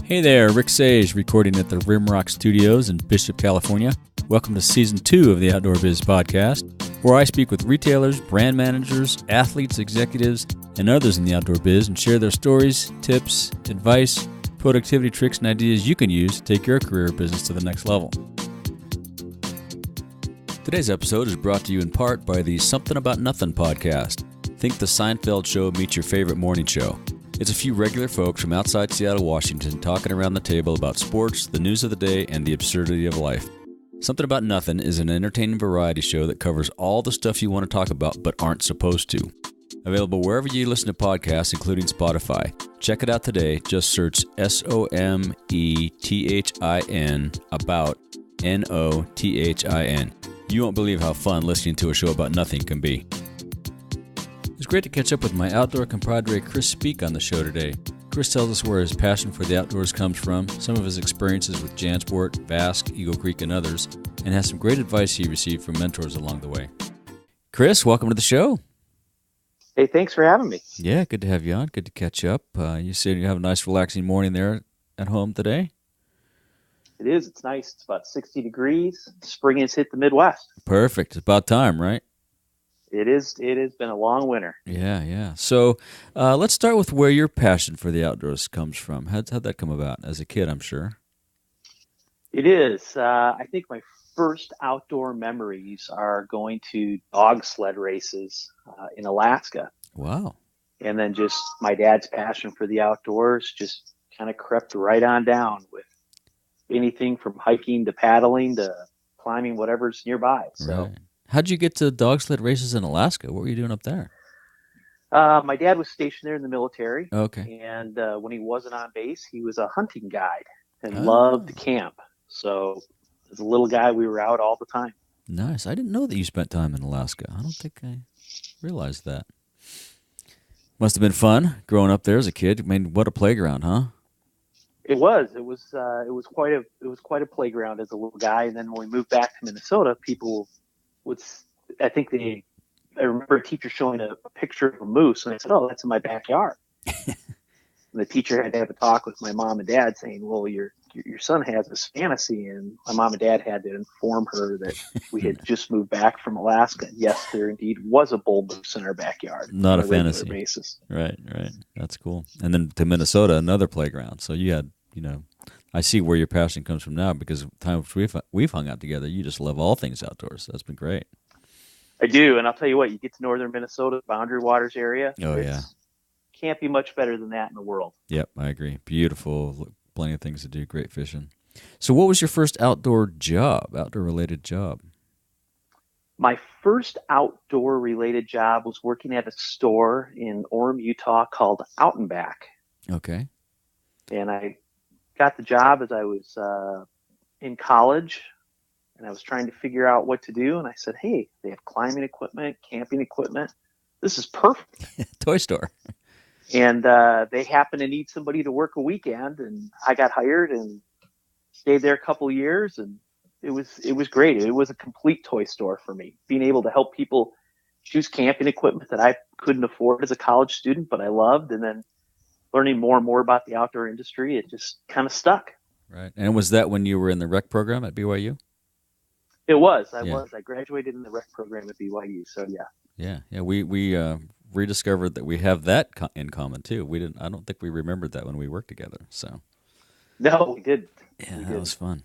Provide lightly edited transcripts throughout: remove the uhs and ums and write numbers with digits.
Hey there, Rick Sage, recording at the Rimrock Studios in Bishop, California. Welcome to Season 2 of the Outdoor Biz Podcast, where I speak with retailers, brand managers, athletes, executives, and others in the outdoor biz and share their stories, tips, advice, productivity tricks, and ideas you can use to take your career or business to the next level. Today's episode is brought to you in part by the Something About Nothing podcast. Think the Seinfeld show meets your favorite morning show. It's a few regular folks from outside Seattle, Washington, talking around the table about sports, the news of the day, and the absurdity of life. Something About Nothing is an entertaining variety show that covers all the stuff you want to talk about but aren't supposed to. Available wherever you listen to podcasts, including Spotify. Check it out today. Just search SOMETHIN about NOTHIN. You won't believe how fun listening to a show about nothing can be. It's great to catch up with my outdoor compadre Chris Speak on the show today. Chris tells us where his passion for the outdoors comes from, some of his experiences with JanSport, Vasque, Eagle Creek, and others, and has some great advice he received from mentors along the way. Chris, welcome to the show. Hey, thanks for having me. Yeah, good to have you on. Good to catch up. You said you have a nice relaxing morning there at home today? It is. It's nice. It's about 60 degrees. Spring has hit the Midwest. Perfect. It's about time, right? It is. It has been a long winter. Yeah. So let's start with where your passion for the outdoors comes from. How'd that come about? As a kid, I'm sure. It is. I think my first outdoor memories are going to dog sled races in Alaska. Wow. And then just my dad's passion for the outdoors just kind of crept right on down with anything from hiking to paddling to climbing whatever's nearby. So. Right. How'd you get to dog sled races in Alaska? What were you doing up there? My dad was stationed there in the military. Okay. And when he wasn't on base, he was a hunting guide and loved to camp. So as a little guy, we were out all the time. Nice. I didn't know that you spent time in Alaska. I don't think I realized that. Must have been fun growing up there as a kid. I mean, what a playground, huh? It was. It was quite a playground as a little guy. And then when we moved back to Minnesota, people would. I remember a teacher showing a picture of a moose, and I said, "Oh, that's in my backyard." And the teacher had to have a talk with my mom and dad, saying, "Well, your son has this fantasy," and my mom and dad had to inform her that we had just moved back from Alaska. Yes, there indeed was a bull moose in our backyard. Not a regular fantasy. Basis. Right. That's cool. And then to Minnesota, another playground. So you had, I see where your passion comes from now because the times we've hung out together, you just love all things outdoors. That's been great. I do, and I'll tell you what, you get to northern Minnesota, Boundary Waters area. Oh, yeah. Can't be much better than that in the world. Yep, I agree. Beautiful, plenty of things to do, great fishing. So what was your first outdoor-related job? My first outdoor-related job was working at a store in Orem, Utah called Out and Back. Okay. And I got the job as I was in college, and I was trying to figure out what to do. And I said, "Hey, they have climbing equipment, camping equipment. This is perfect." Toy store. And they happened to need somebody to work a weekend, and I got hired and stayed there a couple of years, and it was great. It was a complete toy store for me, being able to help people choose camping equipment that I couldn't afford as a college student, but I loved, and then learning more and more about the outdoor industry, it just kind of stuck. Right. And was that when you were in the rec program at BYU? It was. I graduated in the rec program at BYU, so yeah. Yeah. We rediscovered that we have that in common too. I don't think we remembered that when we worked together. So. No, we didn't. Yeah, that was fun.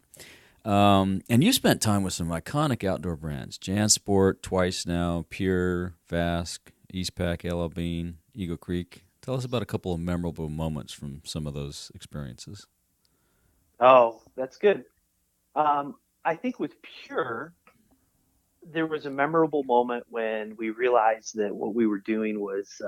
And you spent time with some iconic outdoor brands: JanSport twice now, Pure, Vasque, Eastpak, LL Bean, Eagle Creek. Tell us about a couple of memorable moments from some of those experiences. Oh, that's good. I think with Pure, there was a memorable moment when we realized that what we were doing was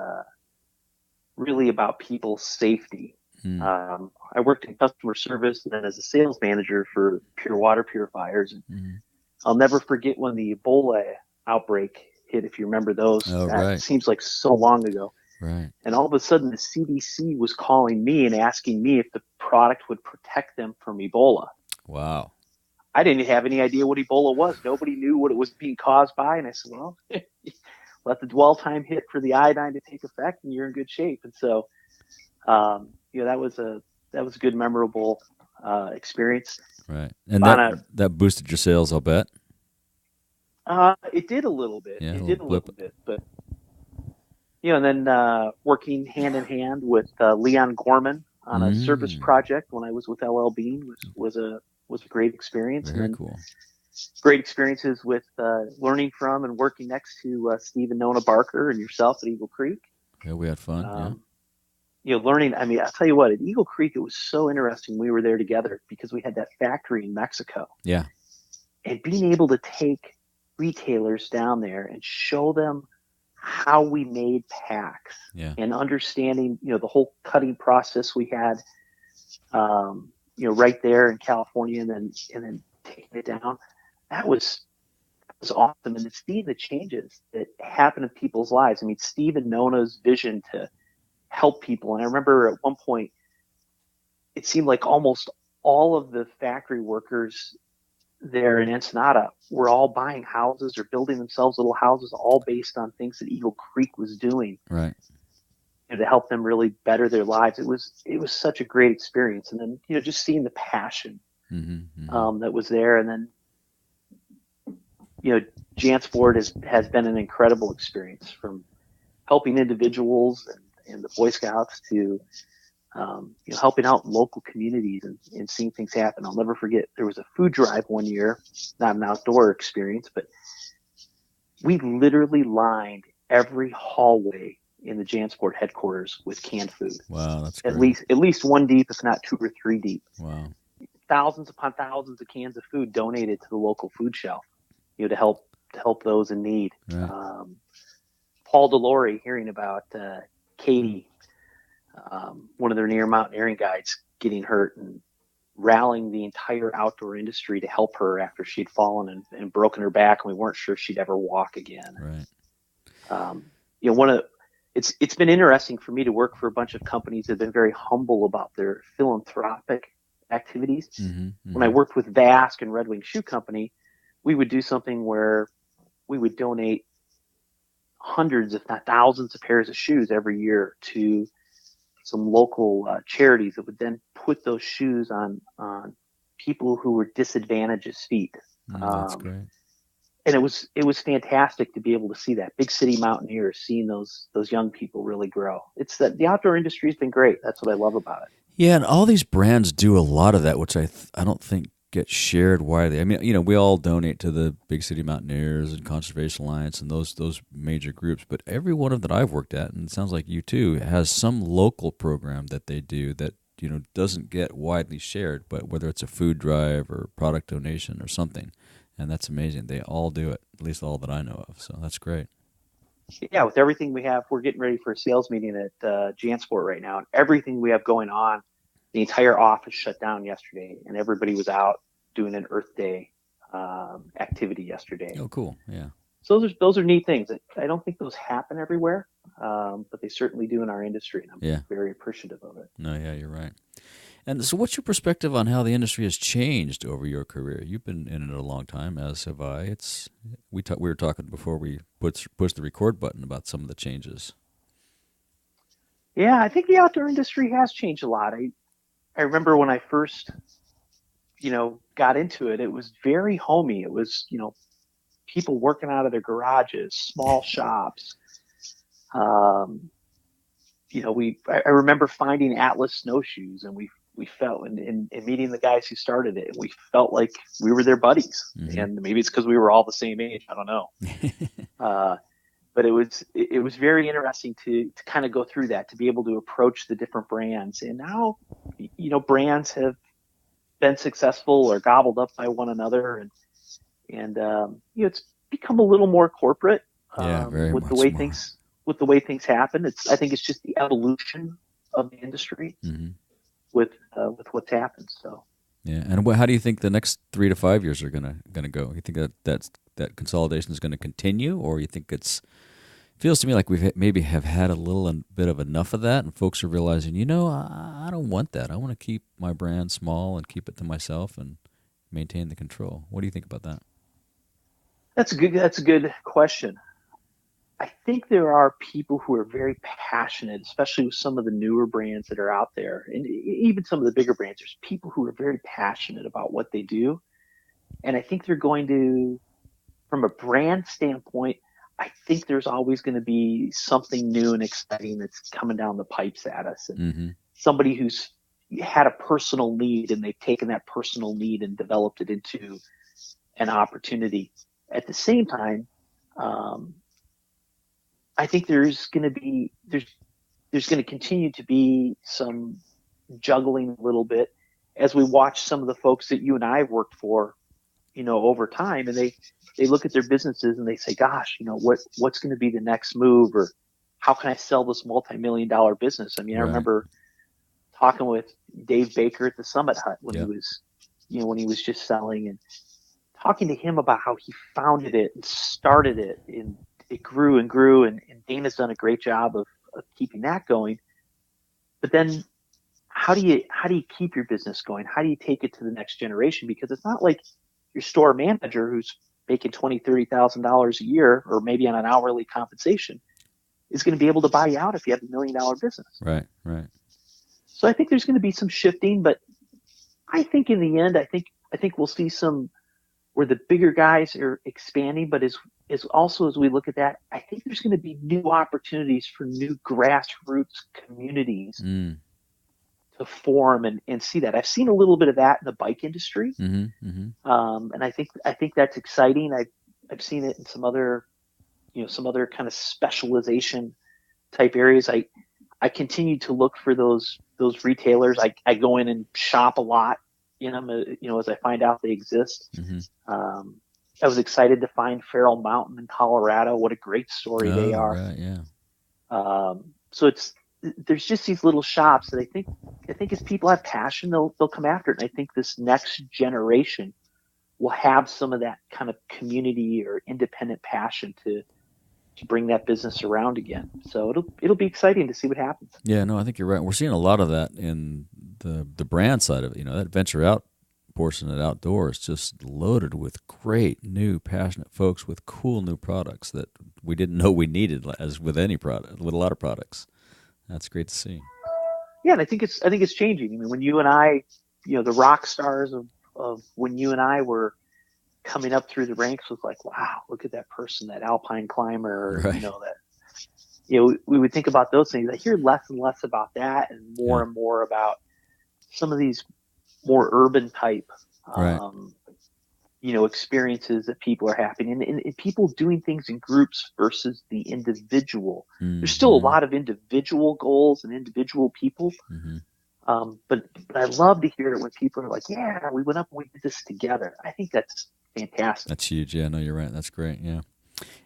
really about people's safety. I worked in customer service and then as a sales manager for Pure water purifiers. I'll never forget when the Ebola outbreak hit, if you remember those. Oh, right. It seems like so long ago. Right. And all of a sudden, the CDC was calling me and asking me if the product would protect them from Ebola. Wow. I didn't have any idea what Ebola was. Nobody knew what it was being caused by. And I said, well, let the dwell time hit for the iodine to take effect and you're in good shape. And so, that was a a good memorable experience. Right. And On a that boosted your sales, I'll bet. It did a little bit. Yeah, a It little did a blip. little bit, but and then working hand in hand with Leon Gorman on a service Mm, project when I was with LL Bean was a great experience. And very then cool. great experiences with learning from and working next to Steve and Nona Barker and yourself at Eagle Creek. Yeah, we had fun. Yeah. Um, learning. I mean, I'll tell you what, at Eagle Creek, it was so interesting. We were there together because we had that factory in Mexico, Yeah. and being able to take retailers down there and show them how we made packs Yeah. and understanding, the whole cutting process we had, right there in California, and then taking it down. That was awesome. And to see the changes that happen in people's lives. I mean, Steve and Nona's vision to help people. And I remember at one point, it seemed like almost all of the factory workers there in Ensenada were all buying houses or building themselves little houses, all based on things that Eagle Creek was doing, Right. to help them really better their lives. It was such a great experience. And then, just seeing the passion that was there. And then, JanSport has been an incredible experience, from helping individuals and the Boy Scouts to helping out local communities and seeing things happen. I'll never forget, there was a food drive one year, not an outdoor experience, but we literally lined every hallway in the JanSport headquarters with canned food. Wow, that's great. At least one deep, if not two or three deep. Wow. Thousands upon thousands of cans of food donated to the local food shelf, to help those in need. Right. Paul DeLore, hearing about Katie, one of their near mountaineering guides, getting hurt, and rallying the entire outdoor industry to help her after she'd fallen and broken her back, and we weren't sure she'd ever walk again. Right. It's been interesting for me to work for a bunch of companies that have been very humble about their philanthropic activities. When I worked with Vasque and Red Wing Shoe Company, we would do something where we would donate hundreds, if not thousands, of pairs of shoes every year to some local charities that would then put those shoes on people who were disadvantaged feet. That's great. And it was fantastic to be able to see that. Big city mountaineers, seeing those young people really grow. It's that the outdoor industry has been great. That's what I love about it. Yeah, and all these brands do a lot of that, which I don't think get shared widely. I mean, we all donate to the Big City Mountaineers and Conservation Alliance and those major groups, but every one of that I've worked at, and it sounds like you too, has some local program that they do that doesn't get widely shared, but whether it's a food drive or product donation or something, and that's amazing. They all do it, at least all that I know of, so that's great. Yeah, with everything we have, we're getting ready for a sales meeting at JanSport right now, and everything we have going on, the entire office shut down yesterday, and everybody was out doing an Earth Day activity yesterday. Oh, cool! Yeah. So those are neat things. I don't think those happen everywhere, but they certainly do in our industry, and I'm very appreciative of it. No, yeah, you're right. And so, what's your perspective on how the industry has changed over your career? You've been in it a long time, as have I. We were talking before we pushed the record button about some of the changes. Yeah, I think the outdoor industry has changed a lot. I remember when I first, got into it, it was very homey. It was, people working out of their garages, small shops. I remember finding Atlas snowshoes, and we felt, and meeting the guys who started it, we felt like we were their buddies. And maybe it's because we were all the same age. I don't know. But it was very interesting to kind of go through that, to be able to approach the different brands. And now, brands have been successful or gobbled up by one another, and it's become a little more corporate. With the way things happen. I think it's just the evolution of the industry with what's happened. So. Yeah, and how do you think the next 3 to 5 years are gonna go? You think that consolidation is going to continue, or you think feels to me like we've maybe have had a little bit of enough of that, and folks are realizing, I don't want that. I want to keep my brand small and keep it to myself and maintain the control. What do you think about that? That's a good question. I think there are people who are very passionate, especially with some of the newer brands that are out there, and even some of the bigger brands. There's people who are very passionate about what they do, and I think they're going to, from a brand standpoint, I think there's always going to be something new and exciting that's coming down the pipes at us, and somebody who's had a personal need and they've taken that personal need and developed it into an opportunity. At the same time, I think there's going to continue to be some juggling a little bit as we watch some of the folks that you and I have worked for, over time, and they look at their businesses and they say, gosh, what's going to be the next move, or how can I sell this multi-million-dollar business? I mean, I remember talking with Dave Baker at the Summit Hut when he was just selling, and talking to him about how he founded it and started it, and it grew and grew, and Dana's done a great job of keeping that going. But then how do you keep your business going? How do you take it to the next generation? Because it's not like your store manager who's making $20,000, $30,000 a year, or maybe on an hourly compensation, is going to be able to buy you out if you have $1 million business. Right. So I think there's going to be some shifting, but I think in the end, I think we'll see some where the bigger guys are expanding, but as also as we look at that, I think there's going to be new opportunities for new grassroots communities to form and see that. I've seen a little bit of that in the bike industry, and I think that's exciting. I've seen it in some other kind of specialization type areas. I continue to look for those retailers. I go in and shop a lot in them, as I find out they exist. I was excited to find Farrell Mountain in Colorado. What a great story they are. Right, yeah. So there's just these little shops that I think as people have passion, they'll come after it. And I think this next generation will have some of that kind of community or independent passion to bring that business around again. So it'll be exciting to see what happens. Yeah, no, I think you're right. We're seeing a lot of that in the brand side of it. That venture out portion of outdoors just loaded with great new passionate folks with cool new products that we didn't know we needed, as with any product, with a lot of products. That's great to see. Yeah, and I think it's changing. I mean, when you and I, the rock stars of when you and I were coming up through the ranks, was like, wow, look at that person, that alpine climber, right. We would think about those things. I hear less and less about that, and more and more about some of these more urban type, experiences that people are having, and people doing things in groups versus the individual. There's still a lot of individual goals and individual people. But I love to hear it when people are like, yeah, we went up and we did this together. I think that's fantastic. That's huge. Yeah, no, you're right. That's great. Yeah.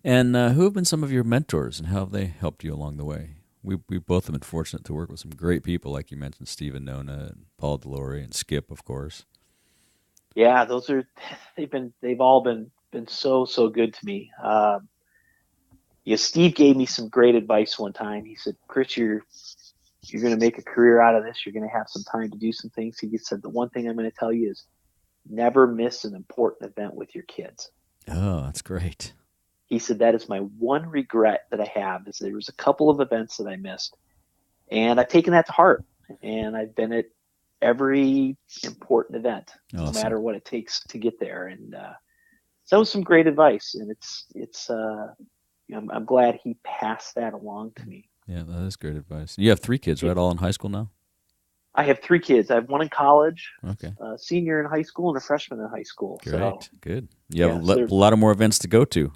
And who have been some of your mentors, and how have they helped you along the way? We both have been fortunate to work with some great people, like you mentioned, Steve and Nona, and Paul Delory, and Skip, of course. Yeah, they've all been so good to me. Steve gave me some great advice one time. He said, Chris, you're going to make a career out of this. You're going to have some time to do some things. He said, the one thing I'm going to tell you is never miss an important event with your kids. Oh, that's great. He said, that is my one regret that I have, is there was a couple of events that I missed, and I've taken that to heart, and I've been at every important event, no matter what it takes to get there. And so that was some great advice, and I'm glad he passed that along to me. Yeah, that is great advice. You have 3 kids, right? All in high school now? I have 3 kids. I have one in college, okay, a senior in high school, and a freshman in high school. Great, so, good. You have a lot of more events to go to.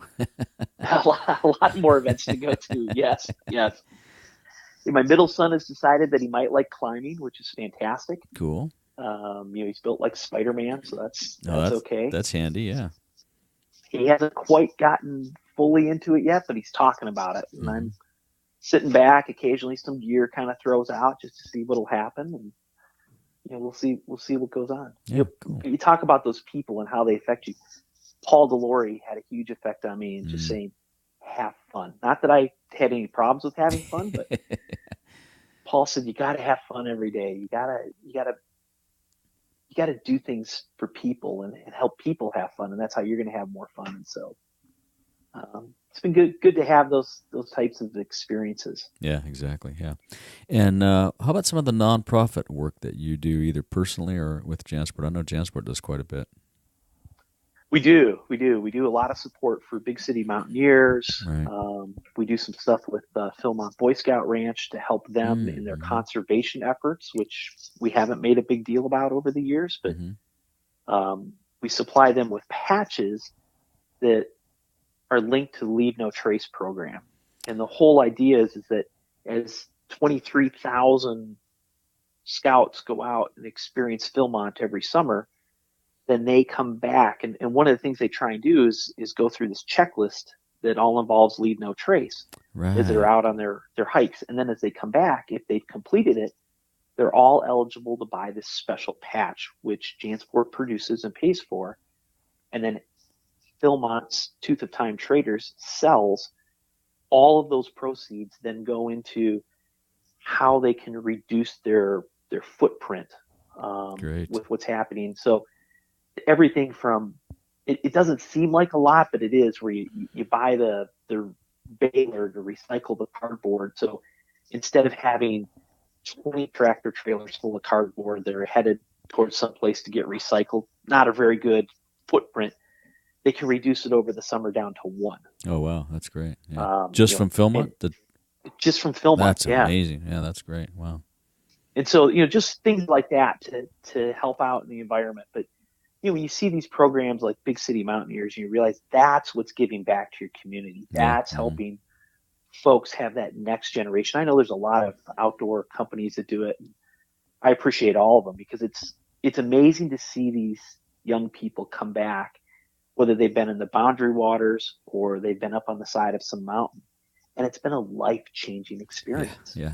a lot more events to go to. Yes. My middle son has decided that he might like climbing, which is fantastic. Cool. He's built like Spider-Man, so that's okay. That's handy, yeah. He hasn't quite gotten fully into it yet, but he's talking about it. And I'm sitting back. Occasionally some gear kind of throws out just to see what'll happen. And, we'll see what goes on. Yeah, cool. You talk about those people and how they affect you. Paul Delory had a huge effect on me, and just saying, have fun. Not that I had any problems with having fun, but Paul said, you got to have fun every day. You gotta do things for people and help people have fun. And that's how you're going to have more fun. And so, it's been good to have those types of experiences. Yeah, exactly. Yeah. And how about some of the nonprofit work that you do, either personally or with JanSport? I know JanSport does quite a bit. We do a lot of support for big city mountaineers. Right. We do some stuff with Philmont Boy Scout Ranch to help them in their Mm-hmm. conservation efforts, which we haven't made a big deal about over the years, but we supply them with patches that are linked to the Leave No Trace program. And the whole idea is that as 23,000 scouts go out and experience Philmont every summer, then they come back. And one of the things they try and do is go through this checklist that all involves Leave No Trace as they're out on their hikes. And then as they come back, if they've completed it, they're all eligible to buy this special patch, which JanSport produces and pays for. And then Philmont's Tooth of Time Traders sells. All of those proceeds then go into how they can reduce their footprint with what's happening. So everything from it doesn't seem like a lot, but it is, where you buy the baler to recycle the cardboard. So instead of having 20 tractor trailers full of cardboard that are headed towards someplace to get recycled, not a very good footprint, they can reduce it over the summer down to one. Oh, wow. That's great. Yeah. Just from Philmont? Just from Philmont. That's amazing. Yeah, that's great. Wow. And so, just things like that to help out in the environment. But, when you see these programs like Big City Mountaineers, you realize that's what's giving back to your community. That's helping folks have that next generation. I know there's a lot of outdoor companies that do it. I appreciate all of them, because it's amazing to see these young people come back, whether they've been in the Boundary Waters or they've been up on the side of some mountain. And it's been a life-changing experience. Yeah.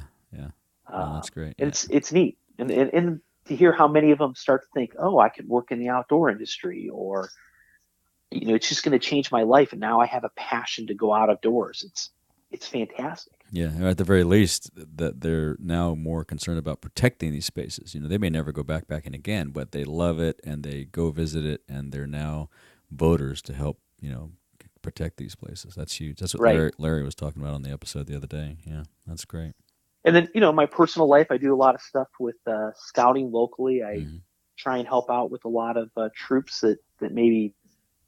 Oh, that's great. And it's neat. And to hear how many of them start to think, oh, I could work in the outdoor industry, or, it's just going to change my life. And now I have a passion to go outdoors. It's fantastic. Yeah. Or at the very least, that they're now more concerned about protecting these spaces. They may never go back in again, but they love it and they go visit it, and they're now voters to help, protect these places. That's huge. That's what Larry was talking about on the episode the other day. Yeah, that's great. And then, in my personal life, I do a lot of stuff with scouting locally. I try and help out with a lot of troops that maybe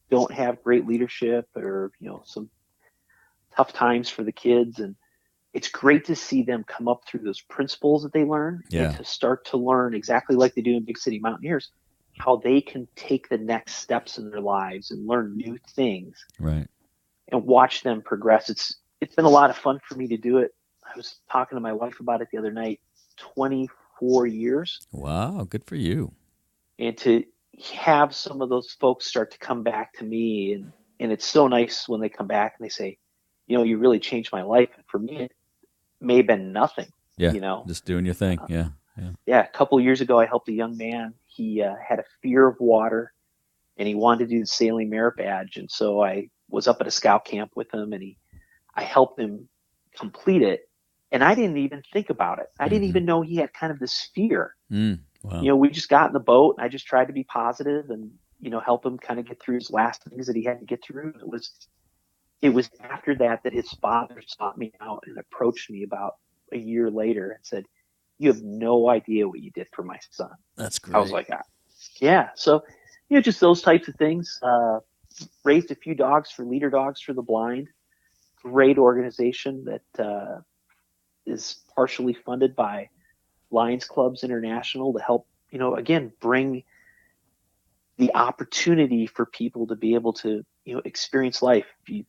don't have great leadership, or, some tough times for the kids. And it's great to see them come up through those principles that they learn, and to start to learn, exactly like they do in Big City Mountaineers, how they can take the next steps in their lives and learn new things. Right. And watch them progress. It's been a lot of fun for me to do it. I was talking to my wife about it the other night. 24 years. Wow, good for you. And to have some of those folks start to come back to me, and it's so nice when they come back and they say, you really changed my life. And for me, it may have been nothing. Yeah, just doing your thing. Yeah. A couple of years ago, I helped a young man. He had a fear of water, and he wanted to do the Sailing Merit Badge. And so I was up at a scout camp with him, and I helped him complete it. And I didn't even think about it. I didn't even know he had kind of this fear. Wow. We just got in the boat, and I just tried to be positive and, help him kind of get through his last things that he had to get through. It was after that his father sought me out and approached me about a year later and said, "You have no idea what you did for my son." That's great. I was like, yeah. So, just those types of things. Raised a few dogs for Leader Dogs for the Blind. Great organization that is partially funded by Lions Clubs International to help, again, bring the opportunity for people to be able to, experience life. You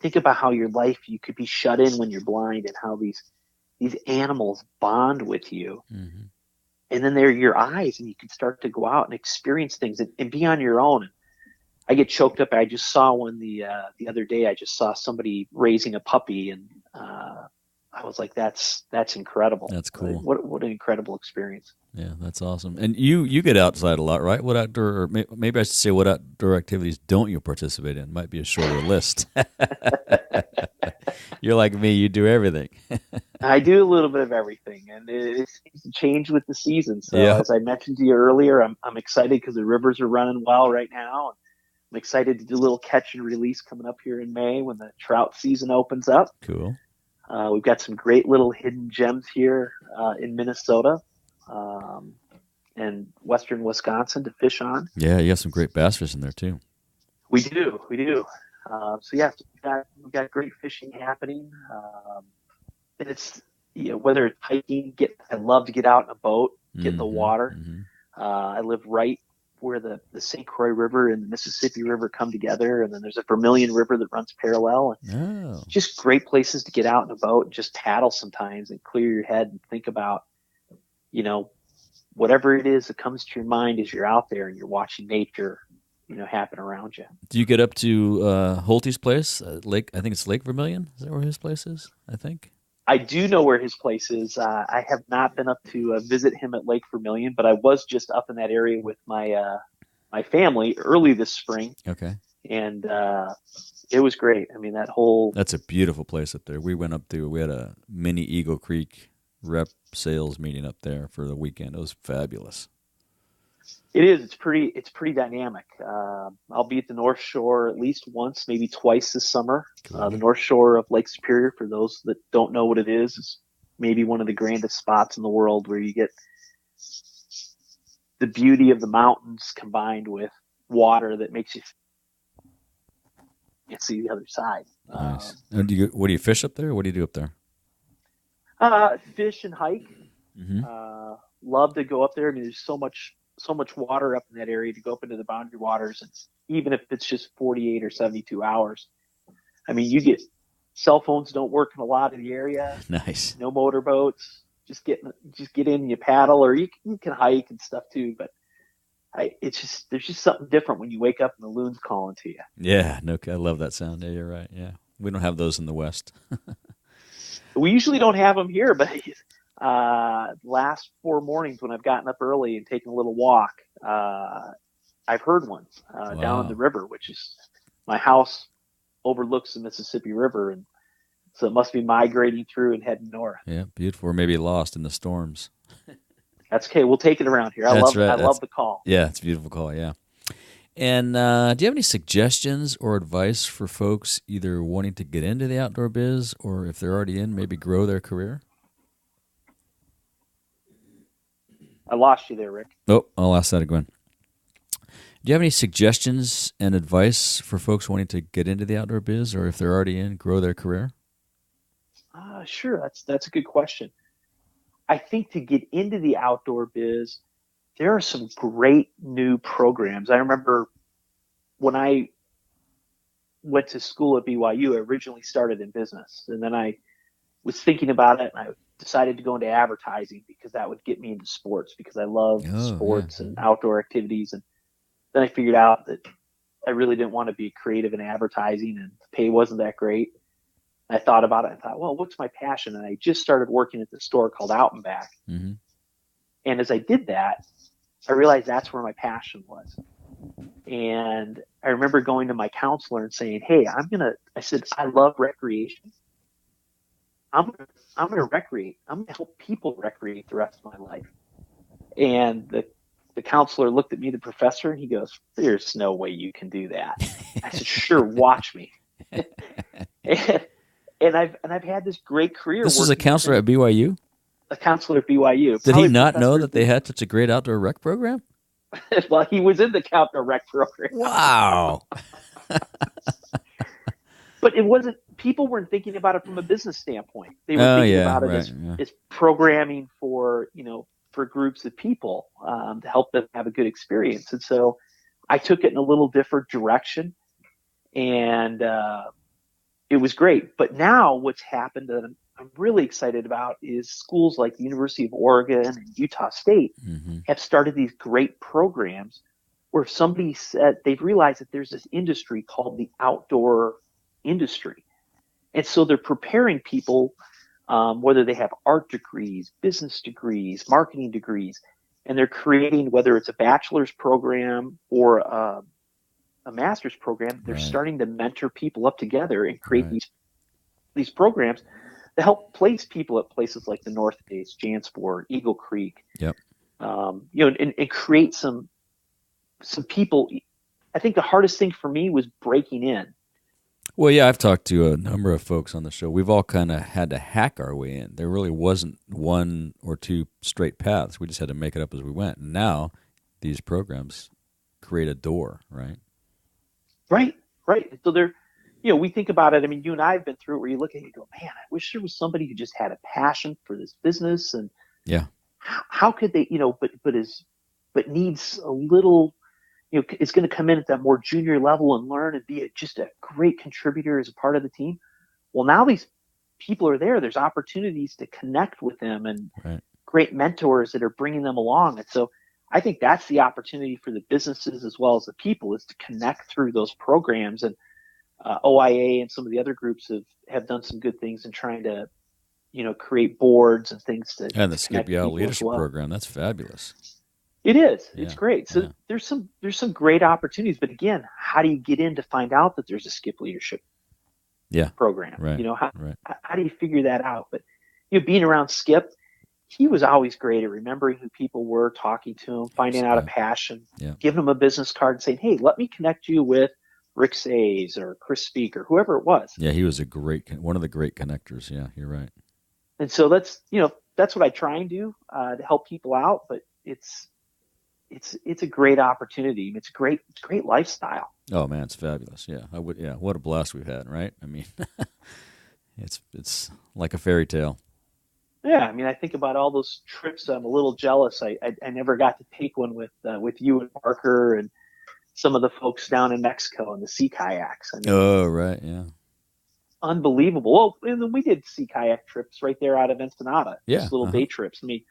think about how your life, you could be shut in when you're blind, and how these animals bond with you. And then they're your eyes, and you can start to go out and experience things and be on your own. I get choked up. I just saw one the other day. I just saw somebody raising a puppy, and I was like, that's incredible. That's cool. What an incredible experience. Yeah, that's awesome. And you get outside a lot, right? What outdoor, or maybe I should say, what outdoor activities don't you participate in? Might be a shorter list. You're like me, you do everything. I do a little bit of everything, and it seems to change with the season. So as I mentioned to you earlier, I'm excited because the rivers are running well right now. I'm excited to do a little catch and release coming up here in May when the trout season opens up. Cool. We've got some great little hidden gems here in Minnesota and western Wisconsin to fish on. Yeah, you have some great bass fishing there too. We do. So yeah, we've got great fishing happening. And it's, whether it's hiking, I love to get out in a boat, get in the water. I live right where the St. Croix River and the Mississippi River come together, and then there's a Vermilion River that runs parallel. And just great places to get out in a boat and just paddle sometimes and clear your head and think about, whatever it is that comes to your mind as you're out there and you're watching nature, happen around you. Do you get up to Holte's place, Lake? I think it's Lake Vermilion. Is that where his place is? I think. I do know where his place is. I have not been up to visit him at Lake Vermilion, but I was just up in that area with my family early this spring. Okay. And it was great. I mean, that's a beautiful place up there. We went up to. We had a mini Eagle Creek rep sales meeting up there for the weekend. It was fabulous. It is. It's pretty dynamic. I'll be at the North Shore at least once, maybe twice this summer. Cool. The North Shore of Lake Superior, for those that don't know what it is maybe one of the grandest spots in the world where you get the beauty of the mountains combined with water that makes you can't see the other side. Nice. And what do you fish up there? What do you do up there? Fish and hike. Love to go up there. I mean, there's so much water up in that area to go up into the boundary waters. And even if it's just 48 or 72 hours, I mean, you get cell phones don't work in a lot of the area. Nice. No motorboats. Just get in and you paddle, or you can hike and stuff too. But there's just something different when you wake up and the loon's calling to you. Yeah. No, I love that sound. Yeah, you're right. Yeah. We don't have those in the West. We usually don't have them here, but last 4 mornings when I've gotten up early and taken a little walk, I've heard one down in the river, which is my house overlooks the Mississippi River, and so it must be migrating through and heading north. Yeah, beautiful. Or maybe lost in the storms. That's okay. We'll take it around here. I love the call. Yeah, it's a beautiful call. Yeah. And do you have any suggestions or advice for folks either wanting to get into the outdoor biz, or if they're already in, maybe grow their career? I lost you there, Rick. Oh, I'll ask that again. Do you have any suggestions and advice for folks wanting to get into the outdoor biz, or if they're already in, grow their career? Sure. That's a good question. I think to get into the outdoor biz, there are some great new programs. I remember when I went to school at BYU, I originally started in business, and then I was thinking about it, and I decided to go into advertising because that would get me into sports, because I love sports and outdoor activities. And then I figured out that I really didn't want to be creative in advertising, and the pay wasn't that great. I thought about it. I thought, well, what's my passion? And I just started working at the store called Out and Back. Mm-hmm. And as I did that, I realized that's where my passion was. And I remember going to my counselor and saying, hey, I said, I love recreation. I'm going to recreate. I'm going to help people recreate the rest of my life. And the counselor looked at me, the professor, and he goes, there's no way you can do that. I said, sure, watch me. And I've had this great career. This is a counselor at BYU? A counselor at BYU. Did he not know that they had such a great outdoor rec program? Well, he was in the outdoor rec program. Wow. But it wasn't. People weren't thinking about it from a business standpoint. They were thinking about it as programming for groups of people to help them have a good experience. And so I took it in a little different direction, and it was great. But now what's happened that I'm really excited about is schools like the University of Oregon and Utah State have started these great programs where somebody said they've realized that there's this industry called the outdoor industry. And so they're preparing people, whether they have art degrees, business degrees, marketing degrees, and they're creating, whether it's a bachelor's program or a master's program, they're starting to mentor people up together and create these programs to help place people at places like the North Face, JanSport, Eagle Creek, and create some people I think the hardest thing for me was breaking in. Well, yeah, I've talked to a number of folks on the show. We've all kind of had to hack our way in. There really wasn't one or two straight paths. We just had to make it up as we went. And now these programs create a door, right? Right. So we think about it. I mean, you and I have been through it where you look at it and you go, man, I wish there was somebody who just had a passion for this business. And yeah, how could they, but needs a little, is going to come in at that more junior level and learn and be just a great contributor as a part of the team. Well, now these people are there. There's opportunities to connect with them and great mentors that are bringing them along. And so I think that's the opportunity for the businesses as well as the people, is to connect through those programs. And OIA and some of the other groups have done some good things in trying to, create boards and things and the Skip Yao Leadership Program. That's fabulous. It is. Yeah. It's great. So there's some great opportunities, but again, how do you get in to find out that there's a Skip Leadership program? Right. How do you figure that out? But being around Skip, he was always great at remembering who people were, talking to them, finding out a passion, giving them a business card and saying, hey, let me connect you with Rick Sayes or Chris Speak or whoever it was. Yeah, he was one of the great connectors. Yeah, you're right. And so that's what I try and do to help people out, but it's a great opportunity. It's a great lifestyle. Oh man, it's fabulous. Yeah, what a blast we've had, right? I mean, it's like a fairy tale. Yeah, I mean, I think about all those trips. I'm a little jealous. I never got to take one with you and Parker and some of the folks down in Mexico and the sea kayaks. I mean, right, yeah. Unbelievable. Well, and then we did sea kayak trips right there out of Ensenada. Yeah, just little day trips. I mean,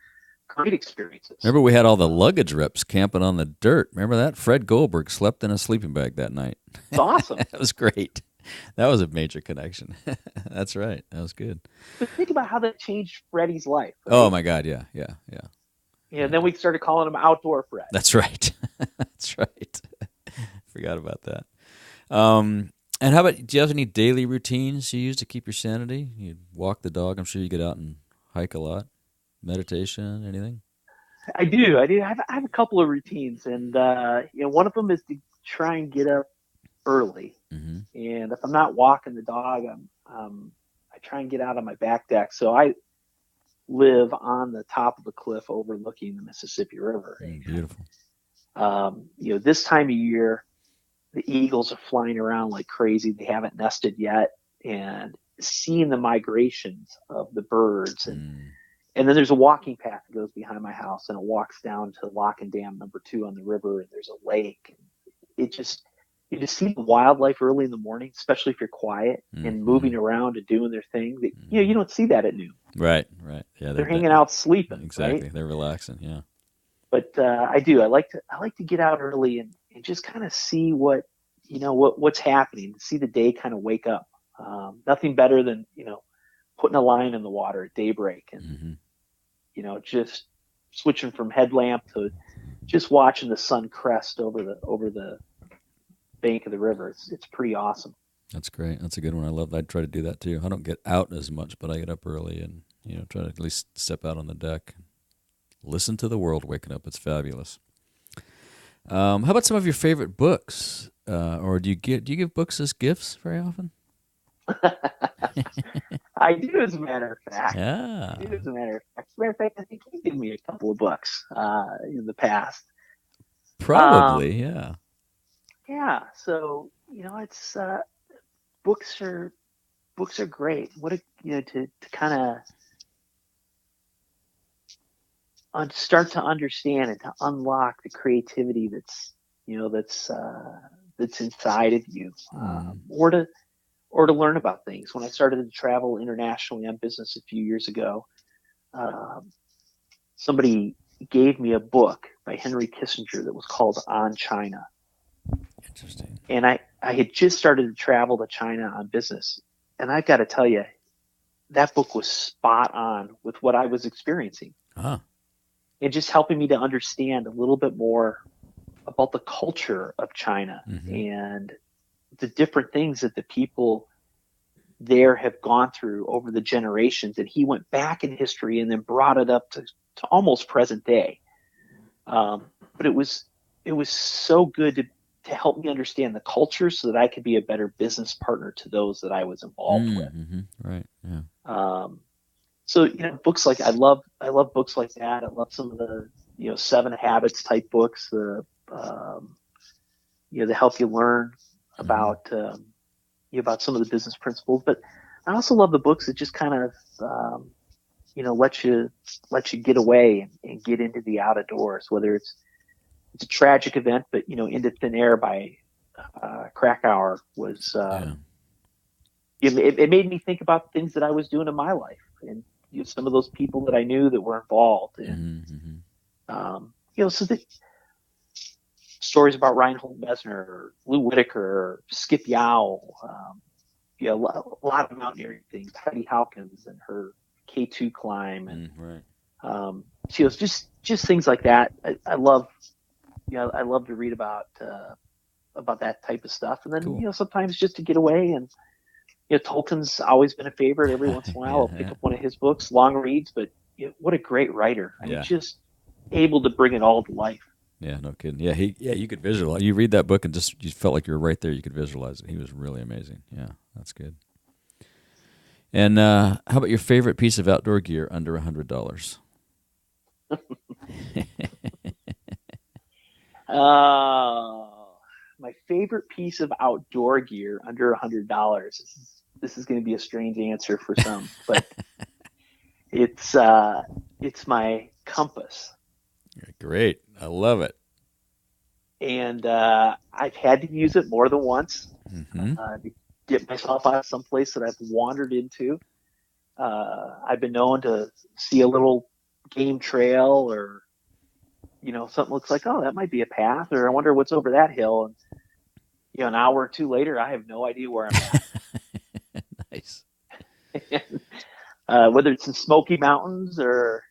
great experiences. Remember we had all the luggage reps camping on the dirt. Remember that? Fred Goldberg slept in a sleeping bag that night. It's awesome. That was great. That was a major connection. That's right. That was good. But think about how that changed Freddie's life. Right? Oh my God. Yeah. And then we started calling him Outdoor Fred. That's right. That's right. Forgot about that. And how about, do you have any daily routines you use to keep your sanity? You walk the dog. I'm sure you get out and hike a lot. Meditation, anything? I do. I have a couple of routines, and one of them is to try and get up early. Mm-hmm. And if I'm not walking the dog, I try and get out on my back deck. So I live on the top of a cliff overlooking the Mississippi River. Beautiful. This time of year, the eagles are flying around like crazy. They haven't nested yet, and seeing the migrations of the birds and then there's a walking path that goes behind my house, and it walks down to Lock and Dam number 2 on the river, and there's a lake. You just see the wildlife early in the morning, especially if you're quiet and moving around and doing their thing. That, you don't see that at noon. Right. Yeah, they're hanging out sleeping. Exactly, right? They're relaxing. Yeah. But I do. I like to get out early and just kind of see what's happening. See the day kind of wake up. Nothing better than putting a line in the water at daybreak and just switching from headlamp to just watching the sun crest over the bank of the river. It's pretty awesome. That's great. That's a good one. I try to do that too. I don't get out as much, but I get up early and try to at least step out on the deck, listen to the world waking up. It's fabulous. How about some of your favorite books? Or do you give books as gifts very often? I do, as a matter of fact. Yeah. As a matter of fact, I think you gave me a couple of books in the past. Probably, yeah. Yeah. So it's books are great. To kind of start to understand and to unlock the creativity that's inside of you, or to learn about things. When I started to travel internationally on business a few years ago, somebody gave me a book by Henry Kissinger that was called On China. Interesting. And I had just started to travel to China on business. And I've got to tell you, that book was spot on with what I was experiencing. Huh. And just helping me to understand a little bit more about the culture of China and the different things that the people there have gone through over the generations. And he went back in history and then brought it up to almost present day. But it was so good to helped me understand the culture so that I could be a better business partner to those that I was involved with. Right. Yeah. So, books like I love books like that. I love some of the, 7 Habits type books, the help you learn about, about some of the business principles. But I also love the books that just kind of, let you get away and get into the outdoors, whether it's a tragic event, but, Into Thin Air by Krakauer was, it made me think about things that I was doing in my life and some of those people that I knew that were involved. And, so the stories about Reinhold Messner or Lou Whitaker or Skip Yao, a lot of mountaineering things, Heidi Hawkins and her K2 climb. And, it's just things like that. I love, I love to read about that type of stuff. And then, sometimes just to get away and, Tolkien's always been a favorite. Every once in a while, I'll pick up one of his books, long reads, but what a great writer. I mean, just able to bring it all to life. Yeah, no kidding. Yeah, you could visualize. You read that book and you felt like you were right there. You could visualize it. He was really amazing. Yeah, that's good. And how about your favorite piece of outdoor gear under $100? My favorite piece of outdoor gear under $100. This is going to be a strange answer for some, but it's my compass. Great, I love it. And I've had to use it more than once to get myself out of some place that I've wandered into. I've been known to see a little game trail or something looks like, oh, that might be a path, or I wonder what's over that hill. And, an hour or two later, I have no idea where I'm at. Nice. And, whether it's in Smoky Mountains or,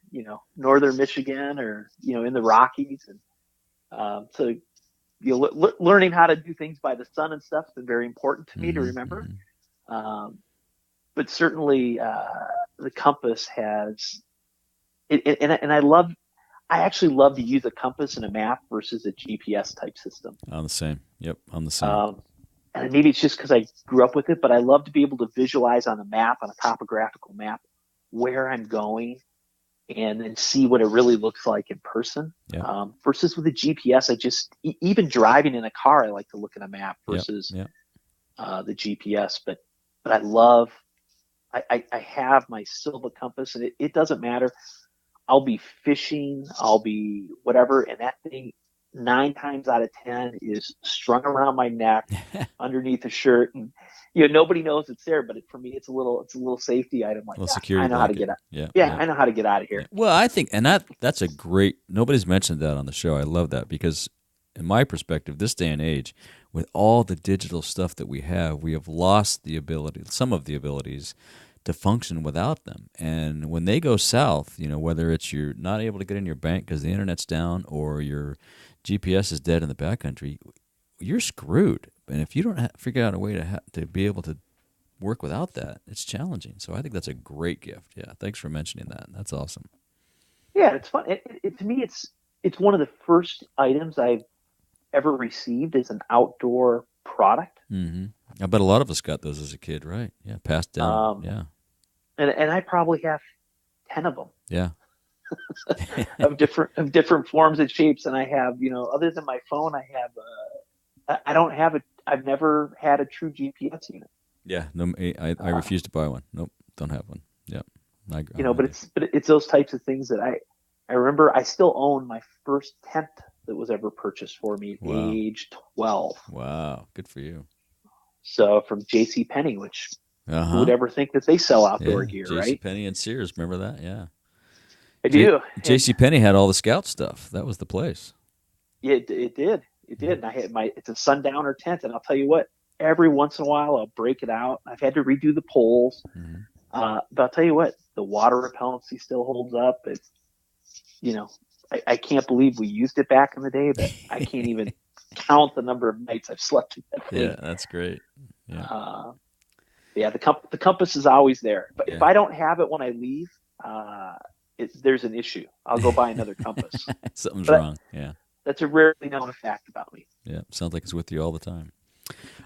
northern Michigan or, in the Rockies. And so, learning how to do things by the sun and stuff has been very important to me to remember. But certainly the compass has it, and I actually love to use a compass and a map versus a GPS type system. On the same. Yep, on the same. And maybe it's just because I grew up with it, but I love to be able to visualize on a map, on a topographical map, where I'm going and then see what it really looks like in person. Yep. Versus with a GPS, even driving in a car, I like to look at a map versus the GPS. But I have my Silva compass, and it doesn't matter. I'll be fishing, I'll be whatever, and that thing 9 times out of 10 is strung around my neck underneath a shirt, and nobody knows it's there. But for me, it's a little safety item. Like, I know how to get out. I know how to get out of here. Well, I think, and that's a great. Nobody's mentioned that on the show. I love that because, in my perspective, this day and age, with all the digital stuff that we have lost some of the abilities to function without them. And when they go south, whether it's you're not able to get in your bank because the internet's down or your GPS is dead in the backcountry, you're screwed. And if you don't figure out a way to be able to work without that, it's challenging. So I think that's a great gift. Yeah, thanks for mentioning that. That's awesome. Yeah, it's fun. To me, it's one of the first items I've ever received as an outdoor product. I bet a lot of us got those as a kid, right? Yeah, passed down. And I probably have 10 of them. Yeah. of different forms and shapes. And I have, other than my phone, I've never had a true GPS unit. Yeah. No, I refuse to buy one. Nope. Don't have one. Yeah. But it's those types of things that I remember. I still own my first tent that was ever purchased for me at age 12. Wow. Good for you. So from JCPenney, which who would ever think that they sell outdoor gear, right? JCPenney and Sears, remember that? Yeah. I do. JCPenney had all the Scout stuff. That was the place. Yeah, it did. It did. And I had it's a sundowner tent, and I'll tell you what, every once in a while I'll break it out. I've had to redo the poles. But I'll tell you what, the water repellency still holds up. It's, I can't believe we used it back in the day, but I can't even count the number of nights I've slept in that thing. Yeah, that's great. Yeah. The compass is always there, but if I don't have it when I leave, there's an issue. I'll go buy another compass. Something's wrong. That's a rarely known fact about me. Yeah, sounds like it's with you all the time.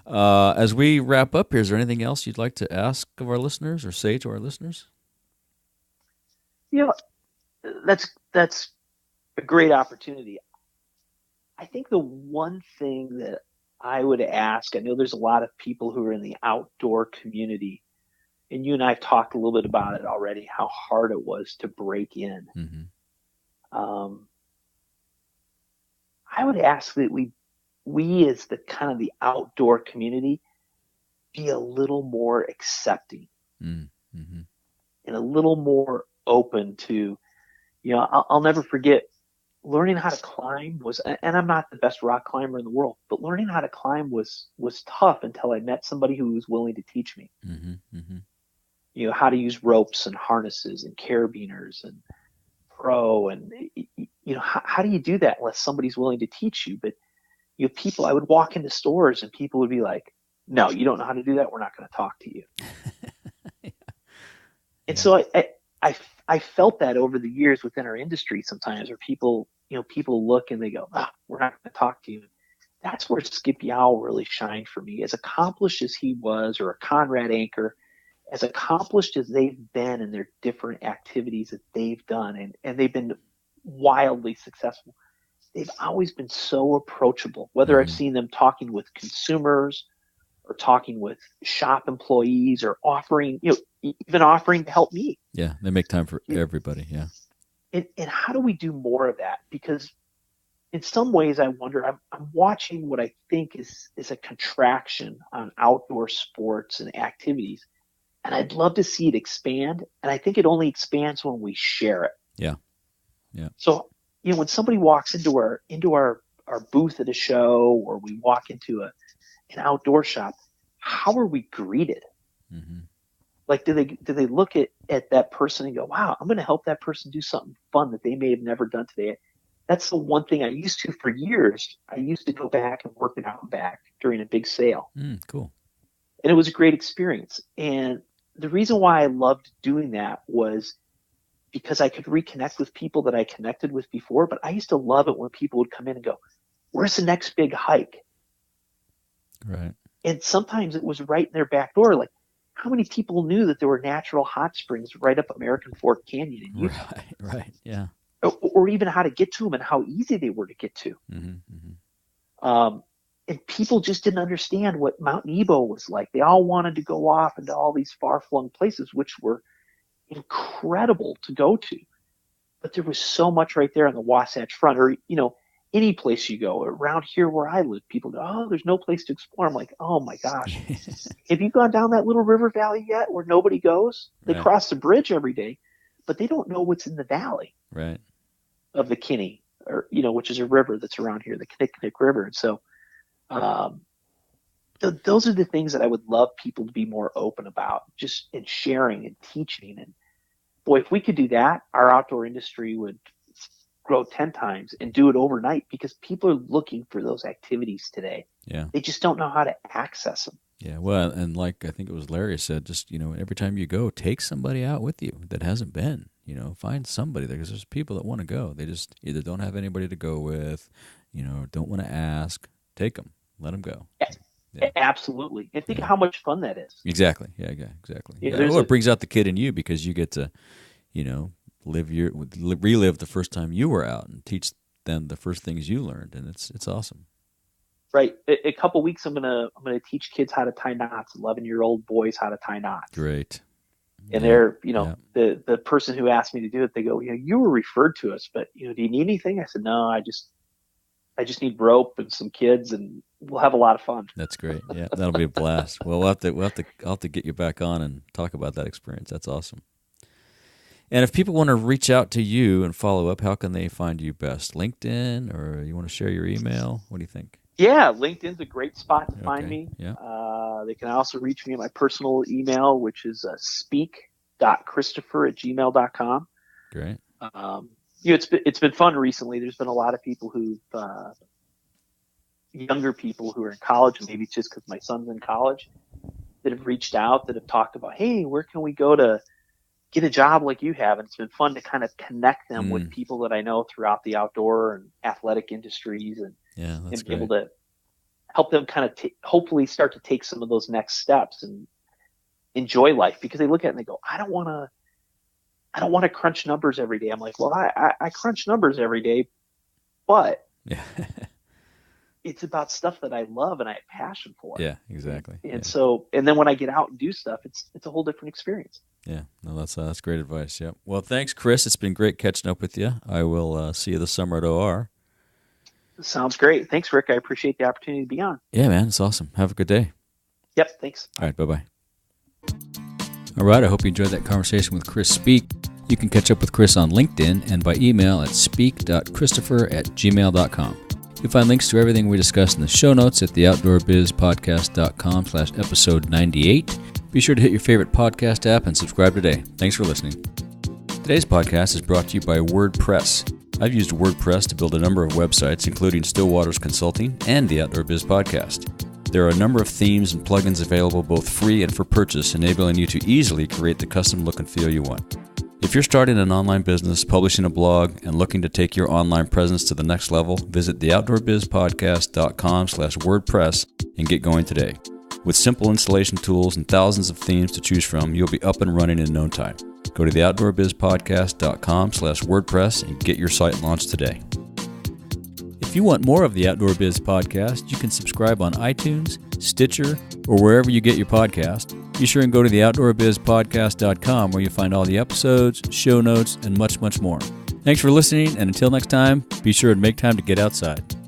As we wrap up here, is there anything else you'd like to ask of our listeners or say to our listeners? You know, that's a great opportunity. I think the one thing that I would ask, I know there's a lot of people who are in the outdoor community, and you and I have talked a little bit about it already, how hard it was to break in. Mm-hmm. I would ask that we as the kind of the outdoor community be a little more accepting Mm-hmm. and a little more open to, I'll never forget learning how to climb was, and I'm not the best rock climber in the world, but learning how to climb was tough until I met somebody who was willing to teach me. Mm-hmm. Mm-hmm. How to use ropes and harnesses and carabiners and pro, and how do you do that unless somebody's willing to teach you? But people, I would walk into stores and people would be like, "No, you don't know how to do that. We're not going to talk to you." Yeah. And so I felt that over the years within our industry sometimes, where people look and they go, "We're not going to talk to you." That's where Skip Yow really shined for me. As accomplished as he was, or a Conrad Anchor, as accomplished as they've been in their different activities that they've done, and they've been wildly successful, they've always been so approachable, whether I've seen them talking with consumers or talking with shop employees or offering, even offering to help me. Yeah, they make time for everybody. Yeah. And how do we do more of that? Because in some ways, I wonder, I'm watching what I think is a contraction on outdoor sports and activities, and I'd love to see it expand. And I think it only expands when we share it. Yeah. Yeah. So, when somebody walks into our booth at a show, or we walk into an outdoor shop, how are we greeted? Mm-hmm. Like, do they look at that person and go, "Wow, I'm going to help that person do something fun that they may have never done today"? That's the one thing I used to for years. I used to go back and work it out back during a big sale. Cool. And it was a great experience. And the reason why I loved doing that was because I could reconnect with people that I connected with before. But I used to love it when people would come in and go, "Where's the next big hike?" Right. And sometimes it was right in their back door. Like, how many people knew that there were natural hot springs right up American Fork Canyon in Utah? Right. Yeah. Or even how to get to them and how easy they were to get to. Mm-hmm. Mm-hmm. And people just didn't understand what Mount Nebo was like. They all wanted to go off into all these far-flung places, which were incredible to go to. But there was so much right there on the Wasatch Front, or, any place you go around here where I live, people go, "Oh, there's no place to explore." I'm like, "Oh my gosh." Have you gone down that little river valley yet where nobody goes? They cross the bridge every day, but they don't know what's in the valley. Right. Of the Kinney, or, which is a river that's around here, the Kinnickinnic River. And so, those are the things that I would love people to be more open about, just in sharing and teaching. And boy, if we could do that, our outdoor industry would grow 10 times, and do it overnight, because people are looking for those activities today. Yeah. They just don't know how to access them. Yeah. Well, and like I think it was Larry said, just, every time you go, take somebody out with you that hasn't been. Find somebody there, because there's people that want to go. They just either don't have anybody to go with, don't want to ask. Take them. Let them go. Yeah. Absolutely. And think of how much fun that is. Exactly. Yeah, exactly. Yeah, Well, it brings out the kid in you, because you get to, relive the first time you were out and teach them the first things you learned, and it's awesome. Right. A couple weeks, I'm gonna teach kids how to tie knots. 11-year-old boys how to tie knots. Great. And they're, the person who asked me to do it, they go, "You were referred to us, but do you need anything?" I said, "No, I just need rope and some kids, and we'll have a lot of fun." That's great. Yeah, that'll be a blast. Well, I'll have to get you back on and talk about that experience. That's awesome. And if people want to reach out to you and follow up, how can they find you best? LinkedIn, or you want to share your email? What do you think? Yeah, LinkedIn's a great spot to find me. Yeah. They can also reach me at my personal email, which is speak.christopher@gmail.com. Great. It's been fun recently. There's been a lot of people younger people who are in college, and maybe it's just because my son's in college, that have reached out, that have talked about, "Hey, where can we go to get a job like you have. And it's been fun to kind of connect them with people that I know throughout the outdoor and athletic industries, and be able to help them kind of hopefully start to take some of those next steps and enjoy life, because they look at it and they go, I don't want to crunch numbers every day. I'm like, well, I crunch numbers every day, but it's about stuff that I love and I have passion for. Yeah, exactly. And so, and then when I get out and do stuff, it's a whole different experience. Yeah, no, that's great advice. Yeah. Well, thanks, Chris. It's been great catching up with you. I will see you this summer at OR. Sounds great. Thanks, Rick. I appreciate the opportunity to be on. Yeah, man. It's awesome. Have a good day. Yep. Thanks. All right. Bye-bye. All right. I hope you enjoyed that conversation with Chris Speak. You can catch up with Chris on LinkedIn and by email at speak.christopher@gmail.com. You'll find links to everything we discussed in the show notes at theoutdoorbizpodcast.com/episode 98. Be sure to hit your favorite podcast app and subscribe today. Thanks for listening. Today's podcast is brought to you by WordPress. I've used WordPress to build a number of websites, including Stillwater's Consulting and the Outdoor Biz Podcast. There are a number of themes and plugins available both free and for purchase, enabling you to easily create the custom look and feel you want. If you're starting an online business, publishing a blog, and looking to take your online presence to the next level, visit theoutdoorbizpodcast.com/WordPress and get going today. With simple installation tools and thousands of themes to choose from, you'll be up and running in no time. Go to theoutdoorbizpodcast.com/WordPress and get your site launched today. If you want more of the Outdoor Biz Podcast, you can subscribe on iTunes, Stitcher, or wherever you get your podcast. Be sure and go to theoutdoorbizpodcast.com where you'll find all the episodes, show notes, and much, much more. Thanks for listening, and until next time, be sure and make time to get outside.